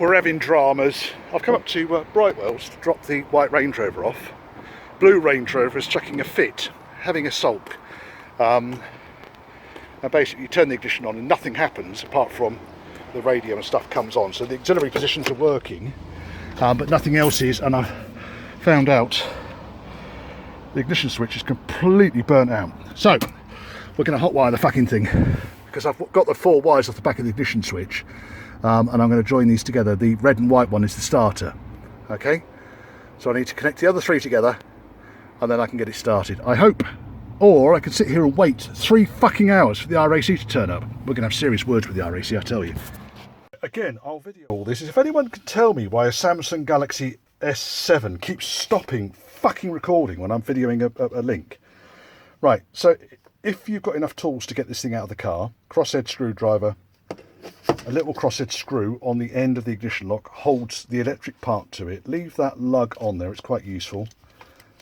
We're having dramas. I've come up to Brightwell's to drop the white Range Rover off. Blue Range Rover is chucking a fit, having a sulk. And basically you turn the ignition on and nothing happens apart from the radio and stuff comes on. So the auxiliary positions are working, but nothing else is. And I've found out the ignition switch is completely burnt out. So we're going to hotwire the fucking thing, because I've got the 4 wires off the back of the ignition switch. And I'm going to join these together. The red and white one is the starter. Okay, so I need to connect the other 3 together and then I can get it started, I hope. Or I could sit here and wait 3 fucking hours for the RAC to turn up. We're going to have serious words with the RAC, I tell you. Again, I'll video all this. If anyone can tell me why a Samsung Galaxy S7 keeps stopping fucking recording when I'm videoing a link. Right, so if you've got enough tools to get this thing out of the car, crosshead screwdriver, a little crosshead screw on the end of the ignition lock holds the electric part to it. Leave that lug on there, it's quite useful.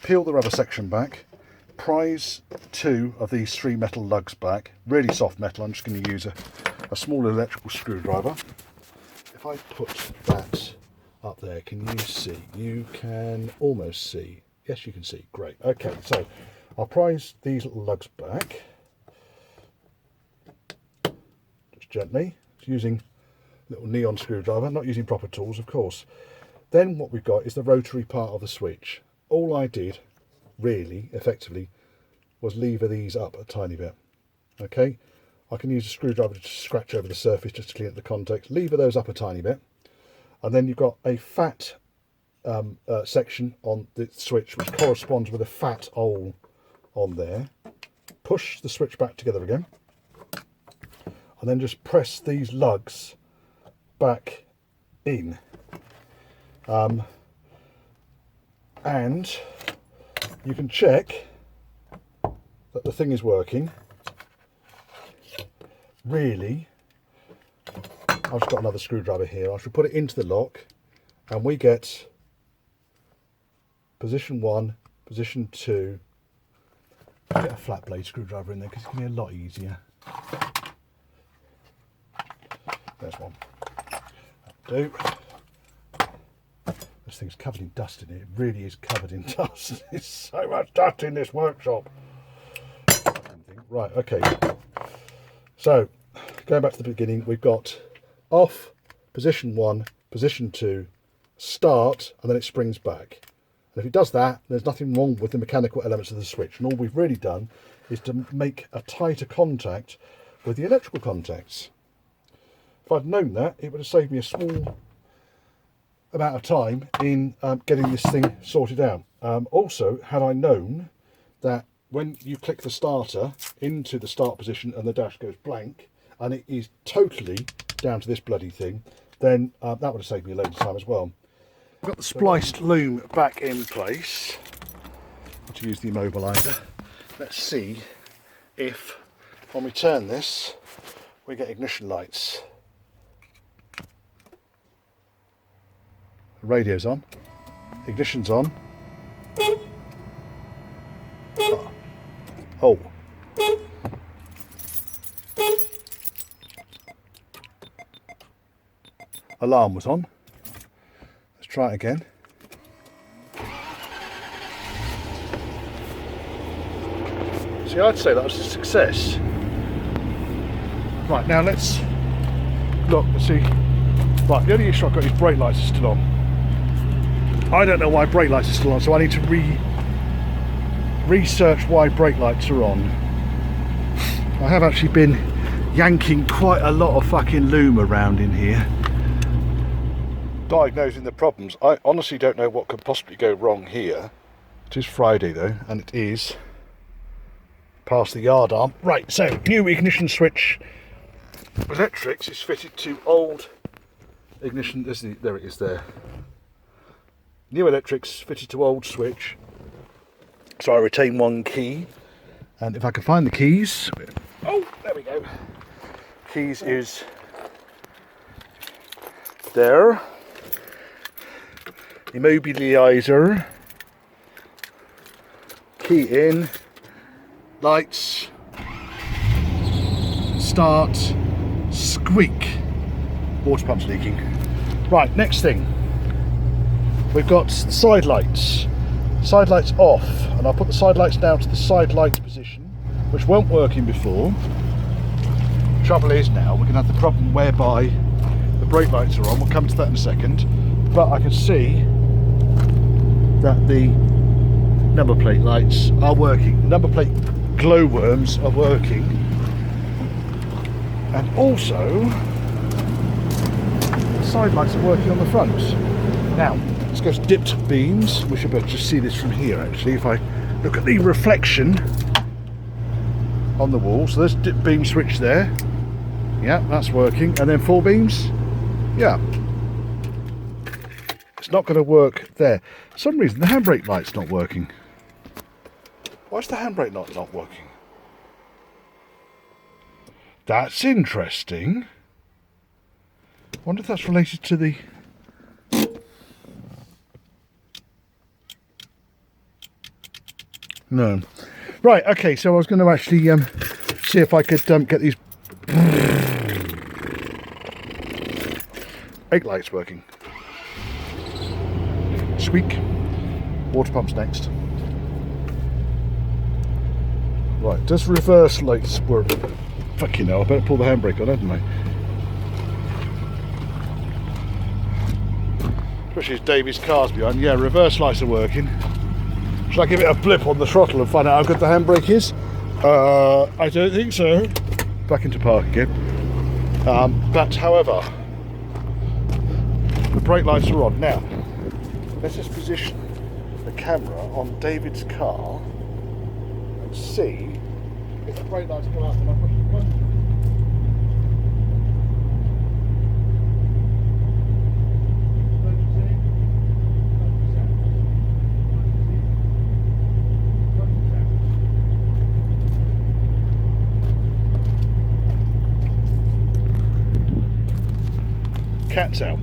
Peel the rubber section back, prise 2 of these 3 metal lugs back, really soft metal. I'm just going to use a small electrical screwdriver. If I put that up there, can you see? You can almost see. Yes, you can see. Great. Okay, so I'll prise these little lugs back just gently, using a little neon screwdriver, not using proper tools, of course. Then what we've got is the rotary part of the switch. All I did, really, effectively, was lever these up a tiny bit. Okay, I can use a screwdriver to scratch over the surface just to clean up the contacts. Lever those up a tiny bit, and then you've got a fat section on the switch which corresponds with a fat hole on there. Push the switch back together again, and then just press these lugs back in. And you can check that the thing is working. Really, I've just got another screwdriver here. I should put it into the lock and we get position 1, position 2. Get a flat blade screwdriver in there because it's going to be a lot easier. There's one. That'll do. This thing's covered in dust in it. It really is covered in dust. There's so much dust in this workshop. Right, okay. So, going back to the beginning, we've got off, position 1, position 2, start, and then it springs back. And if it does that, there's nothing wrong with the mechanical elements of the switch. And all we've really done is to make a tighter contact with the electrical contacts. If I'd known that, it would have saved me a small amount of time in getting this thing sorted out. Also, had I known that when you click the starter into the start position and the dash goes blank, and it is totally down to this bloody thing, then that would have saved me a load of time as well. I've got the spliced loom back in place. To use the immobiliser. Let's see if, when we turn this, we get ignition lights. The radio's on, ignition's on. Oh. Alarm was on. Let's try it again. See, I'd say that was a success. Right, now let's look and see. Right, the only issue I've got is brake lights are still on. I don't know why brake lights are still on, so I need to research why brake lights are on. I have actually been yanking quite a lot of fucking loom around in here, diagnosing the problems. I honestly don't know what could possibly go wrong here. It is Friday though, and it is past the yard arm. Right, so new ignition switch. Electrics is fitted to old ignition. There it is there. New electrics fitted to old switch. So I retain 1 key, and if I can find the keys, oh, there we go. Keys is there. Immobiliser. Key in. Lights. Start. Squeak. Water pump's leaking. Right, next thing. We've got side lights. Side lights off, and I'll put the side lights down to the side light position, which weren't working before. Trouble is now, we're going to have the problem whereby the brake lights are on. We'll come to that in a second. But I can see that the number plate lights are working. The number plate glowworms are working. And also, the side lights are working on the front. Now, let's go to dipped beams. We should be able to just see this from here actually. If I look at the reflection on the wall, so there's dip beam switch there. Yeah, that's working. And then 4 beams. Yeah. It's not going to work there. For some reason, the handbrake light's not working. Why is the handbrake light not working? That's interesting. I wonder if that's related to the... No. Right, okay, so I was going to actually see if I could get these brake lights working. Squeak. Water pumps next. Right, does reverse lights work? Fucking hell, I better pull the handbrake on, hadn't I? Especially as Davy's car's behind. Yeah, reverse lights are working. Should I give it a blip on the throttle and find out how good the handbrake is? I don't think so. Back into park again. But however, the brake lights are on. Now, let's just position the camera on David's car and see if the brake lights go out and I push the button. Cat's out.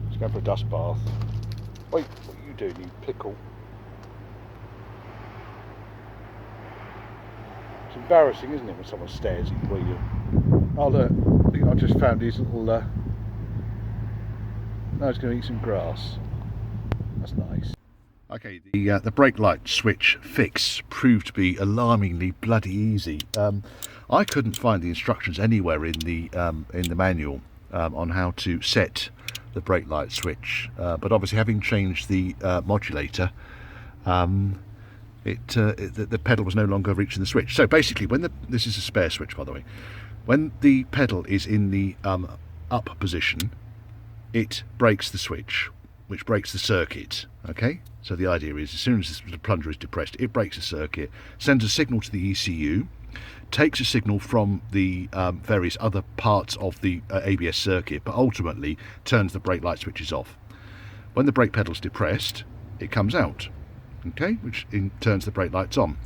Let's go for a dust bath. Wait, what are you doing, you pickle? It's embarrassing, isn't it, when someone stares at you while you... Oh look, I think I just found his little... Now he's going to eat some grass. That's nice. Okay, the brake light switch fix proved to be alarmingly bloody easy. I couldn't find the instructions anywhere in the manual on how to set the brake light switch, but obviously having changed the modulator, the pedal was no longer reaching the switch. So basically, this is a spare switch, by the way, when the pedal is in the up position, it breaks the switch, which breaks the circuit. Okay, so the idea is as soon as the plunger is depressed, it breaks the circuit, sends a signal to the ECU, takes a signal from the various other parts of the ABS circuit, but ultimately turns the brake light switches off. When the brake pedal is depressed, it comes out, okay, which turns the brake lights on.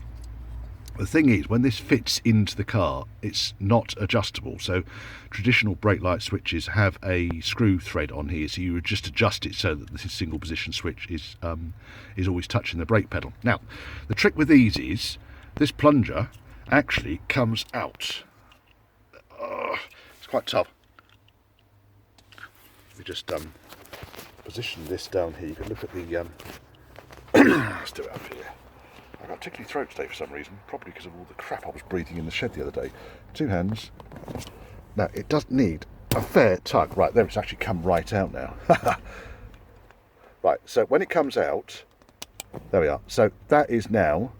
The thing is, when this fits into the car, it's not adjustable. So traditional brake light switches have a screw thread on here, so you would just adjust it so that this single position switch is always touching the brake pedal. Now, the trick with these is this plunger actually comes out. It's quite tough. If we just position this down here, you can look at the let's do it up here. I've got a tickly throat today for some reason, probably because of all the crap I was breathing in the shed the other day. 2 hands. Now, it does need a fair tug. Right, there, it's actually come right out now. Right, so when it comes out, there we are. So that is now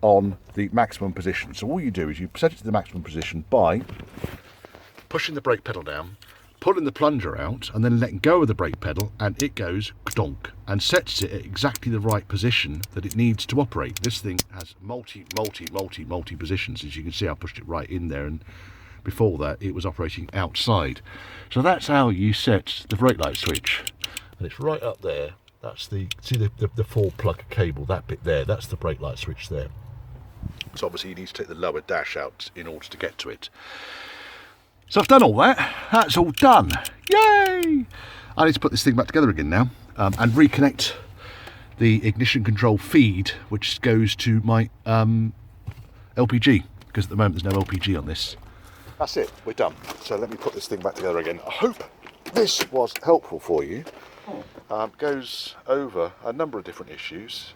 on the maximum position. So all you do is you set it to the maximum position by pushing the brake pedal down, pulling the plunger out, and then letting go of the brake pedal, and it goes donk and sets it at exactly the right position that it needs to operate. This thing has multi positions. As you can see, I pushed it right in there, and before that it was operating outside. So that's how you set the brake light switch, and it's right up there. That's the 4-plug cable, that bit there, that's the brake light switch there. So obviously you need to take the lower dash out in order to get to it. So I've done all that. That's all done. Yay! I need to put this thing back together again now and reconnect the ignition control feed, which goes to my LPG, because at the moment there's no LPG on this. That's it, we're done. So let me put this thing back together again. I hope this was helpful for you. Goes over a number of different issues.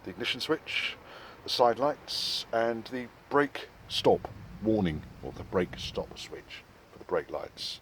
The ignition switch, the side lights, and the brake stop warning, or the brake stop switch for the brake lights.